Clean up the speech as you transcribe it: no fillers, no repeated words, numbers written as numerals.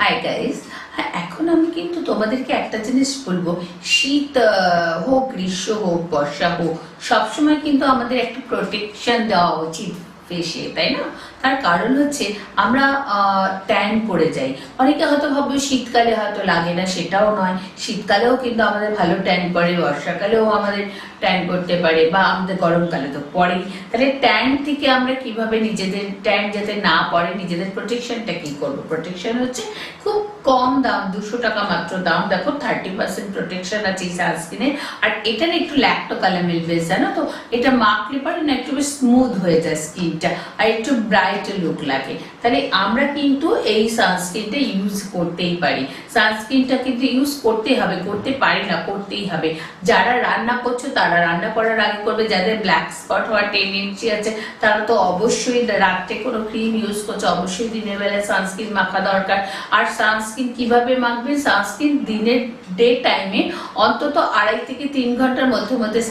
Hi guys. হ্যাঁ, এখন আমি কিন্তু তোমাদেরকে একটা জিনিস বলবো, শীত হোক, গ্রীষ্ম হোক, বর্ষা হোক, সবসময় কিন্তু আমাদের একটা প্রোটেকশন দেওয়া উচিত ফেসে, তাই না? তার কারণ হচ্ছে আমরা ট্যান পড়ে যাই। অনেকে হয়তো ভাববে শীতকালে হয়তো লাগে না, সেটাও নয়। শীতকালেও কিন্তু আমাদের ভালো ট্যান পড়ে, বর্ষাকালেও আমাদের ট্যান করতে পারে, বা আমাদের গরমকালে তো পড়েই। তাহলে ট্যান থেকে আমরা কিভাবে নিজেদের ট্যান যাতে না পড়ে, নিজেদের প্রোটেকশনটা কি করবো? প্রোটেকশন হচ্ছে খুব কম দাম, 200 টাকা মাত্র দাম। দেখো 30% প্রোটেকশন আছে এই সানস্ক্রিনে। আর এটার একটু ল্যাক্টোকালামিল বেস, জানো তো? এটা মাখলে পরে না একটু স্মুথ হয়ে যায় স্কিনটা, আর একটু ব্রাইট লুক লাগে। তাহলে আমরা কিন্তু এই সানস্ক্রিনটা ইউজ করতেই পারি। সানস্ক্রিনটা কিন্তু ইউজ করতেই হবে, করতে পারি না, করতেই হবে। যারা রান্না করছো তারা রান্না করার আগে করবে। যাদের ব্ল্যাক স্পট হওয়ার টেন্ডেন্সি আছে তারা তো অবশ্যই রাত্রে কোনো ক্রিম ইউজ করছে, অবশ্যই দিনের বেলায় সানস্ক্রিন মাখা দরকার। আর সানস্ক্রিন কিভাবে মাখবে? সানস্ক্রিন দিনের ডে টাইমে অন্তত 2.5 থেকে 3 ঘন্টার মধ্যে মধ্যে